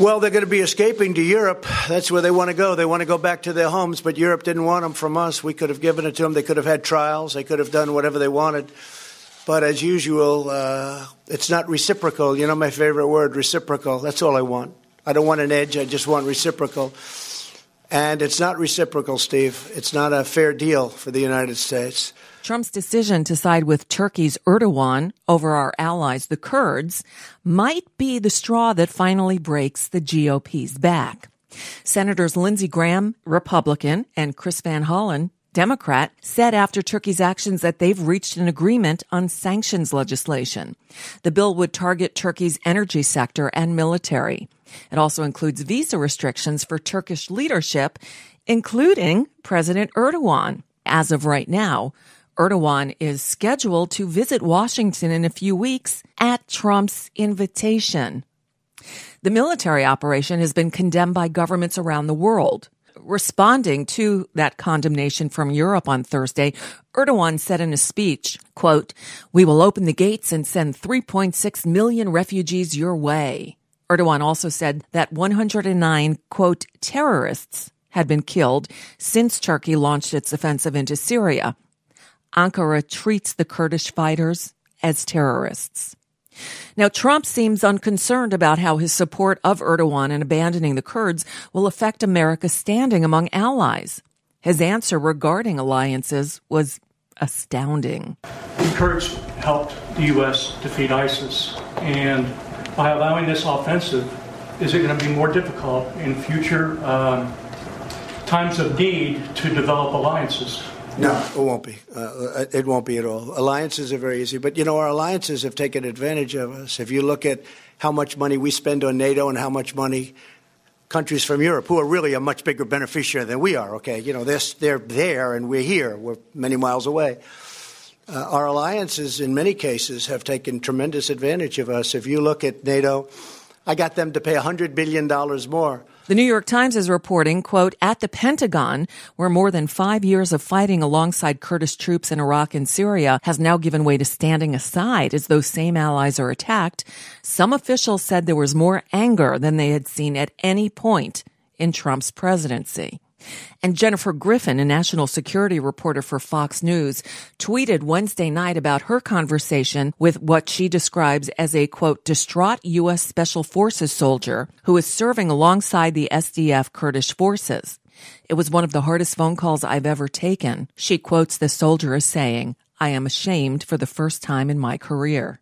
Well, they're going to be escaping to Europe. That's where they want to go. They want to go back to their homes, but Europe didn't want them from us. We could have given it to them. They could have had trials. They could have done whatever they wanted. But as usual, it's not reciprocal. You know my favorite word, reciprocal. That's all I want. I don't want an edge. I just want reciprocal. And it's not reciprocal, Steve. It's not a fair deal for the United States. Trump's decision to side with Turkey's Erdogan over our allies, the Kurds, might be the straw that finally breaks the GOP's back. Senators Lindsey Graham, Republican, and Chris Van Hollen, Democrat, said after Turkey's actions that they've reached an agreement on sanctions legislation. The bill would target Turkey's energy sector and military. It also includes visa restrictions for Turkish leadership, including President Erdogan. As of right now, Erdogan is scheduled to visit Washington in a few weeks at Trump's invitation. The military operation has been condemned by governments around the world. Responding to that condemnation from Europe on Thursday, Erdogan said in a speech, quote, "We will open the gates and send 3.6 million refugees your way." Erdogan also said that 109, quote, terrorists had been killed since Turkey launched its offensive into Syria. Ankara treats the Kurdish fighters as terrorists. Now, Trump seems unconcerned about how his support of Erdogan and abandoning the Kurds will affect America's standing among allies. His answer regarding alliances was astounding. The Kurds helped the U.S. defeat ISIS, and by allowing this offensive, is it going to be more difficult in future times of need to develop alliances? No, it won't be. It won't be at all. Alliances are very easy. But, you know, our alliances have taken advantage of us. If you look at how much money we spend on NATO and how much money countries from Europe, who are really a much bigger beneficiary than we are, okay? You know, they're there and we're here. We're many miles away. Our alliances, in many cases, have taken tremendous advantage of us. If you look at NATO, I got them to pay $100 billion more. The New York Times is reporting, quote, at the Pentagon, where more than 5 years of fighting alongside Kurdish troops in Iraq and Syria has now given way to standing aside as those same allies are attacked, some officials said there was more anger than they had seen at any point in Trump's presidency. And Jennifer Griffin, a national security reporter for Fox News, tweeted Wednesday night about her conversation with what she describes as a, quote, distraught U.S. Special Forces soldier who is serving alongside the SDF Kurdish forces. It was one of the hardest phone calls I've ever taken. She quotes the soldier as saying, "I am ashamed for the first time in my career."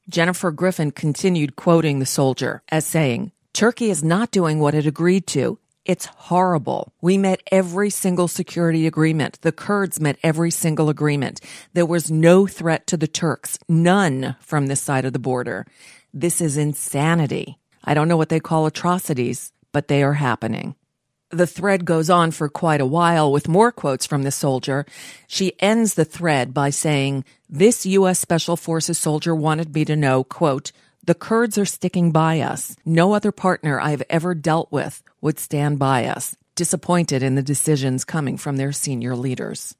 Jennifer Griffin continued quoting the soldier as saying, "Turkey is not doing what it agreed to. It's horrible. We met every single security agreement. The Kurds met every single agreement. There was no threat to the Turks, none from this side of the border. This is insanity. I don't know what they call atrocities, but they are happening." The thread goes on for quite a while with more quotes from the soldier. She ends the thread by saying, "This U.S. Special Forces soldier wanted me to know, quote, the Kurds are sticking by us. No other partner I've ever dealt with would stand by us," disappointed in the decisions coming from their senior leaders.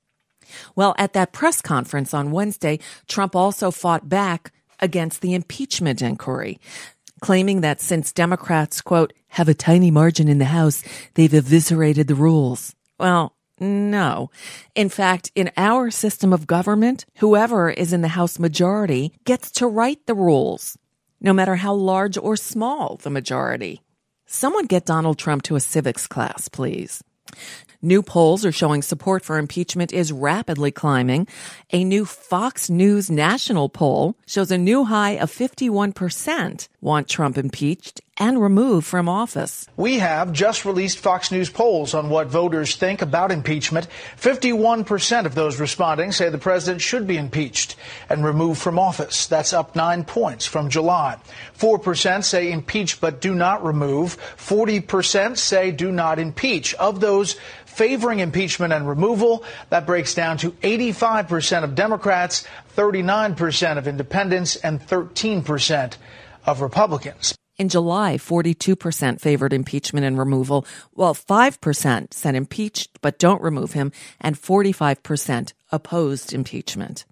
Well, at that press conference on Wednesday, Trump also fought back against the impeachment inquiry, claiming that since Democrats, quote, have a tiny margin in the House, they've eviscerated the rules. Well, no. In fact, in our system of government, whoever is in the House majority gets to write the rules, no matter how large or small the majority. Someone get Donald Trump to a civics class, please. New polls are showing support for impeachment is rapidly climbing. A new Fox News national poll shows a new high of 51% want Trump impeached and removed from office. We have just released Fox News polls on what voters think about impeachment. 51% of those responding say the president should be impeached and removed from office. That's up 9 points from July. 4% say impeach but do not remove. 40% say do not impeach. Of those favoring impeachment and removal. That breaks down to 85% of Democrats, 39% of independents, and 13% of Republicans. In July, 42% favored impeachment and removal, while 5% said impeached but don't remove him, and 45% opposed impeachment.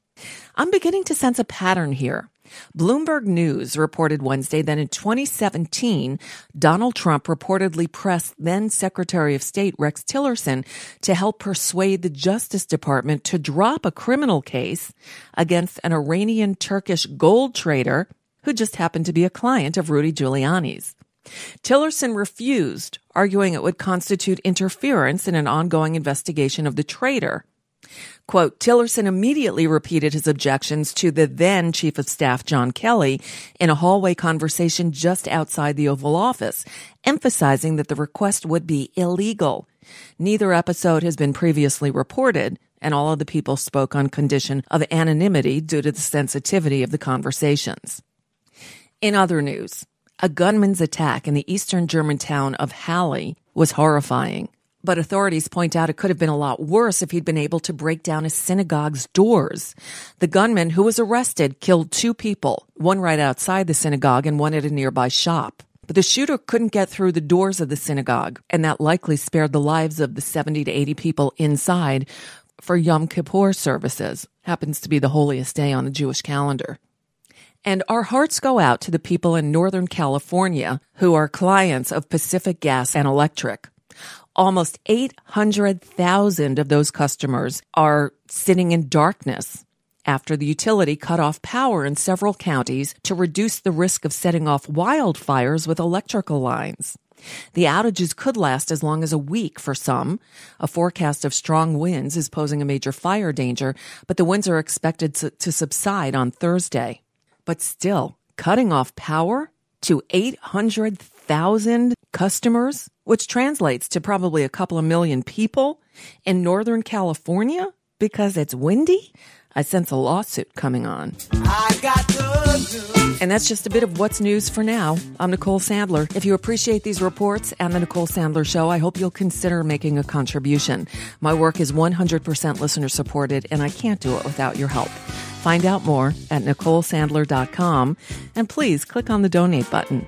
I'm beginning to sense a pattern here. Bloomberg News reported Wednesday that in 2017, Donald Trump reportedly pressed then Secretary of State Rex Tillerson to help persuade the Justice Department to drop a criminal case against an Iranian-Turkish gold trader who just happened to be a client of Rudy Giuliani's. Tillerson refused, arguing it would constitute interference in an ongoing investigation of the trader. Quote, Tillerson immediately repeated his objections to the then Chief of Staff John Kelly in a hallway conversation just outside the Oval Office, emphasizing that the request would be illegal. Neither episode has been previously reported, and all of the people spoke on condition of anonymity due to the sensitivity of the conversations. In other news, a gunman's attack in the eastern German town of Halle was horrifying. But authorities point out it could have been a lot worse if he'd been able to break down a synagogue's doors. The gunman who was arrested killed 2 people, one right outside the synagogue and one at a nearby shop. But the shooter couldn't get through the doors of the synagogue, and that likely spared the lives of the 70 to 80 people inside for Yom Kippur services. Happens to be the holiest day on the Jewish calendar. And our hearts go out to the people in Northern California who are clients of Pacific Gas and Electric. Almost 800,000 of those customers are sitting in darkness after the utility cut off power in several counties to reduce the risk of setting off wildfires with electrical lines. The outages could last as long as a week for some. A forecast of strong winds is posing a major fire danger, but the winds are expected to subside on Thursday. But still, cutting off power to 800,000 customers, which translates to probably a couple of million people in Northern California because it's windy? I sense a lawsuit coming on. And that's just a bit of what's news for now. I'm Nicole Sandler. If you appreciate these reports and the Nicole Sandler Show, I hope you'll consider making a contribution. My work is 100% listener supported, and I can't do it without your help. Find out more at NicoleSandler.com, and please click on the donate button.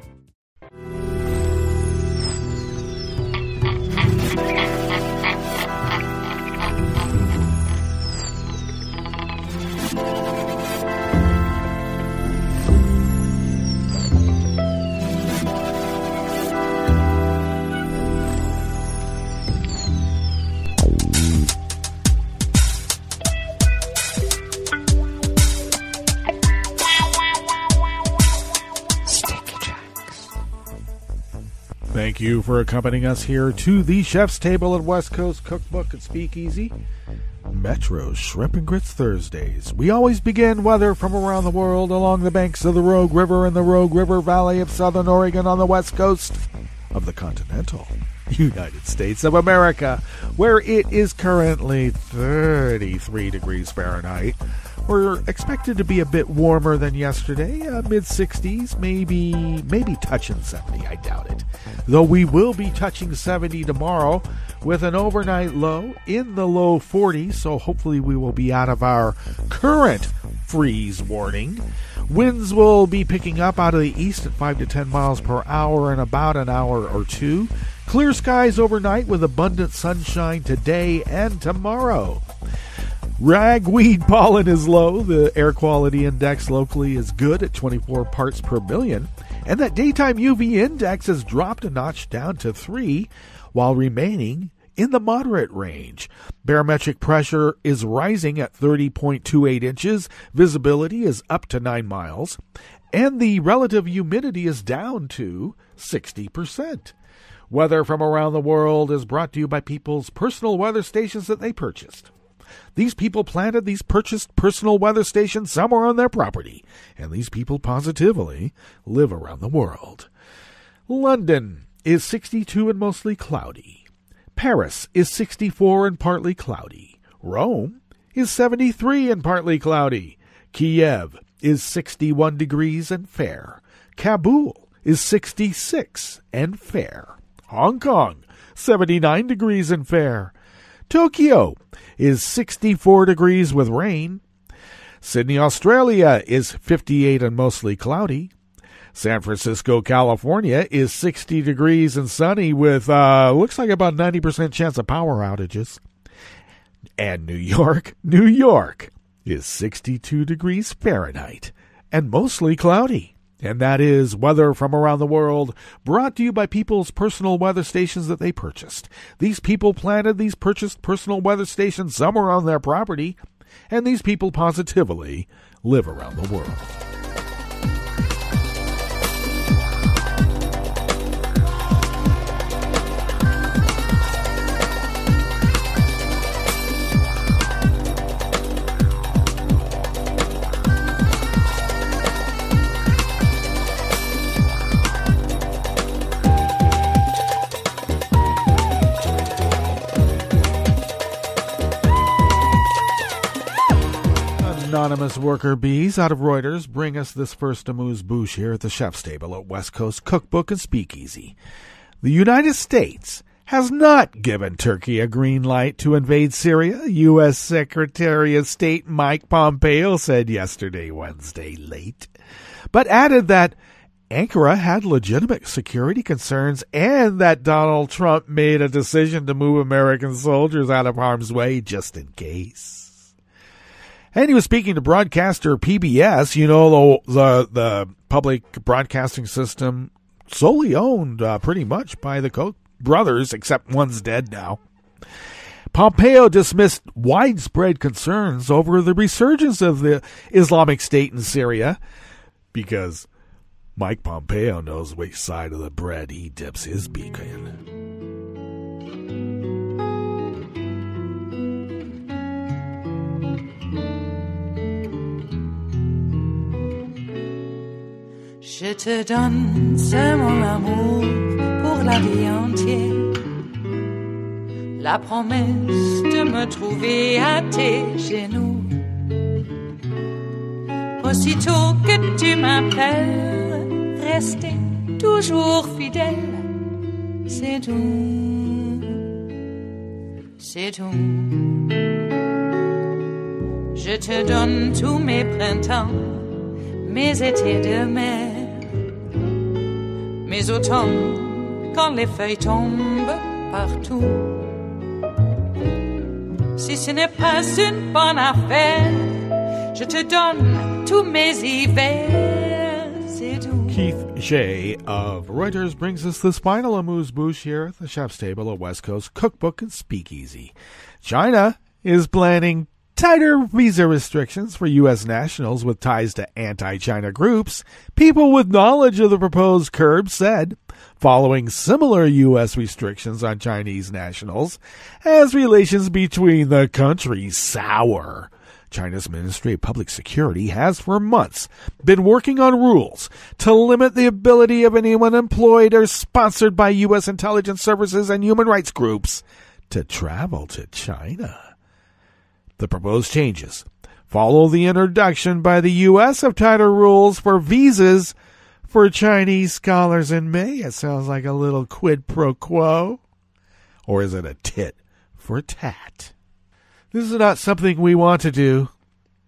Thank you for accompanying us here to the Chef's Table at West Coast Cookbook and Speakeasy, Metro's Shrimp and Grits Thursdays. We always begin weather from around the world along the banks of the Rogue River and the Rogue River Valley of Southern Oregon on the west coast of the continental United States of America, where it is currently 33 degrees Fahrenheit. We're expected to be a bit warmer than yesterday, mid-60s, maybe touching 70. I doubt it. Though we will be touching 70 tomorrow with an overnight low in the low 40s, so hopefully we will be out of our current freeze warning. Winds will be picking up out of the east at 5 to 10 miles per hour in about an hour or two. Clear skies overnight with abundant sunshine today and tomorrow. Ragweed pollen is low. The air quality index locally is good at 24 parts per million. And that daytime UV index has dropped a notch down to 3 while remaining in the moderate range. Barometric pressure is rising at 30.28 inches. Visibility is up to 9 miles. And the relative humidity is down to 60%. Weather from around the world is brought to you by people's personal weather stations that they purchased. These people planted these purchased personal weather stations somewhere on their property, and these people positively live around the world. London is 62 and mostly cloudy. Paris is 64 and partly cloudy. Rome is 73 and partly cloudy. Kiev is 61 degrees and fair. Kabul is 66 and fair. Hong Kong, 79 degrees and fair. Tokyo is 64 degrees with rain. Sydney, Australia is 58 and mostly cloudy. San Francisco, California is 60 degrees and sunny with looks like about 90% chance of power outages. And New York is 62 degrees Fahrenheit and mostly cloudy. And that is weather from around the world, brought to you by people's personal weather stations that they purchased. These people planted these purchased personal weather stations somewhere on their property, and these people positively live around the world. Anonymous worker bees out of Reuters bring us this first amuse-bouche here at the chef's table at West Coast Cookbook and Speakeasy. The United States has not given Turkey a green light to invade Syria, U.S. Secretary of State Mike Pompeo said yesterday, Wednesday, late, but added that Ankara had legitimate security concerns and that Donald Trump made a decision to move American soldiers out of harm's way just in case. And he was speaking to broadcaster PBS, the public broadcasting system solely owned pretty much by the Koch brothers, except one's dead now. Pompeo dismissed widespread concerns over the resurgence of the Islamic State in Syria because Mike Pompeo knows which side of the bread he dips his beak in. Je te donne ce mon amour pour la vie entière. La promesse de me trouver à tes genoux. Aussitôt que tu m'appelles, rester toujours fidèle. C'est tout, c'est tout. Je te donne tous mes printemps, mes étés de mer. Mes automnes, quand les feuilles tombent partout. Si ce n'est pas une bonne affaire, je te donne tous mes hivers, c'est tout. Keith Shea of Reuters brings us this final amuse-bouche here at the chef's table at West Coast Cookbook and Speakeasy. China is planning tighter visa restrictions for U.S. nationals with ties to anti-China groups, people with knowledge of the proposed curbs said, following similar U.S. restrictions on Chinese nationals, as relations between the countries sour. China's Ministry of Public Security has for months been working on rules to limit the ability of anyone employed or sponsored by U.S. intelligence services and human rights groups to travel to China. The proposed changes follow the introduction by the U.S. of tighter rules for visas for Chinese scholars in May. It sounds like a little quid pro quo. Or is it a tit for tat? This is not something we want to do,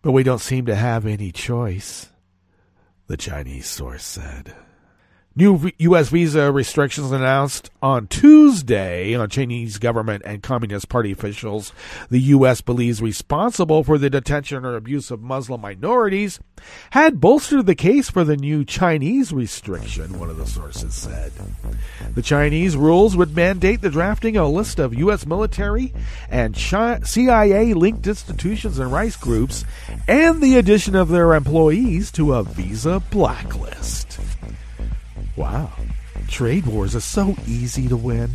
but we don't seem to have any choice, the Chinese source said. New U.S. visa restrictions announced on Tuesday on Chinese government and Communist Party officials the U.S. believes responsible for the detention or abuse of Muslim minorities had bolstered the case for the new Chinese restriction, one of the sources said. The Chinese rules would mandate the drafting of a list of U.S. military and CIA-linked institutions and rights groups and the addition of their employees to a visa blacklist. Wow, trade wars are so easy to win.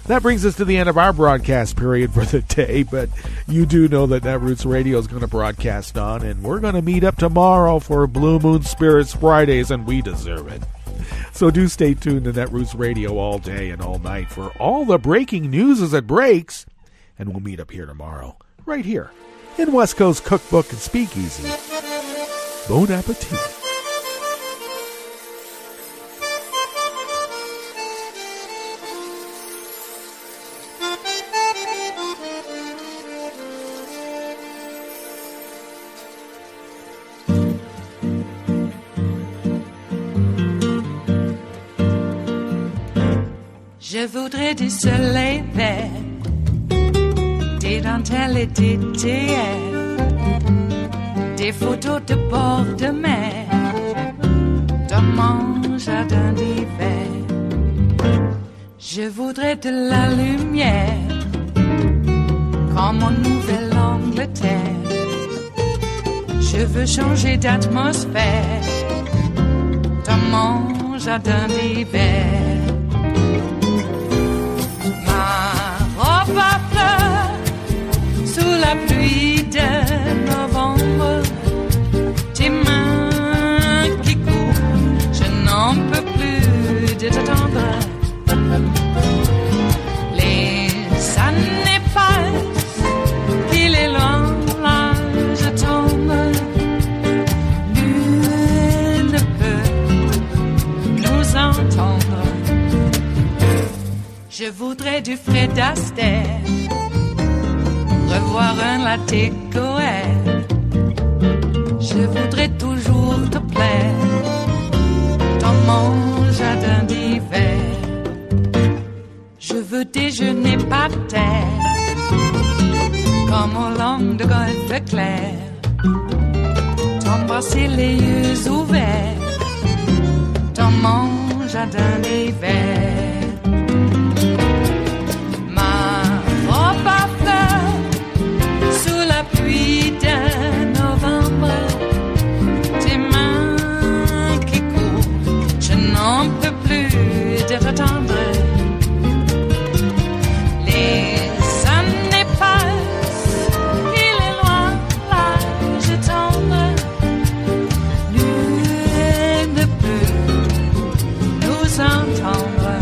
That brings us to the end of our broadcast period for the day, but you do know that Netroots Radio is going to broadcast on, and we're going to meet up tomorrow for Blue Moon Spirits Fridays, and we deserve it. So do stay tuned to Netroots Radio all day and all night for all the breaking news as it breaks, and we'll meet up here tomorrow, right here, in West Coast Cookbook and Speakeasy. Bon appetit. Je voudrais du soleil vert, des dentelles et des théâtres, des photos de bord de mer, dans mon jardin d'hiver. Je voudrais de la lumière, comme en Nouvelle-Angleterre. Je veux changer d'atmosphère, dans mon jardin d'hiver. Ma fleur sous la pluie de novembre, tes mains qui courent, je n'en peux plus de t'attendre. Les années passent, qu'il est loin, là je tombe. Nul ne peut nous entendre. Je voudrais du Fred Astaire, revoir un latte Goël. Je voudrais toujours te plaire, dans mon jardin d'hiver. Je veux déjeuner par terre, comme au long de golfe clair, t'embrasser les yeux ouverts, dans mon jardin d'hiver. Attendre. Les années passent, il est loin, là je tombe. Nul ne peut nous entendre.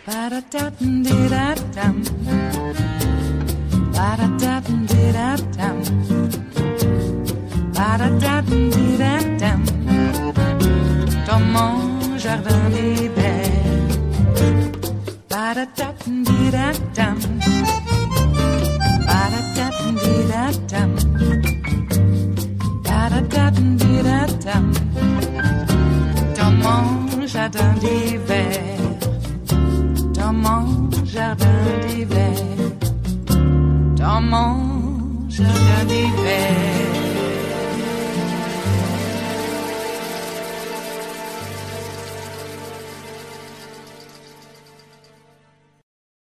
Ba-da-da-dum-di-da-dum, ba-da-da-dum-di-da-dum, ba-da-da-dum-di-da-dum, dans mon jardin d'hiver. Ba-da-da-dum-di-da-dum, ba-da-da-dum-di-da-dum, ba-da-da-dum-di-da-dum, dans mon jardin d'hiver, dans mon jardin d'hiver, dans mon jardin d'hiver.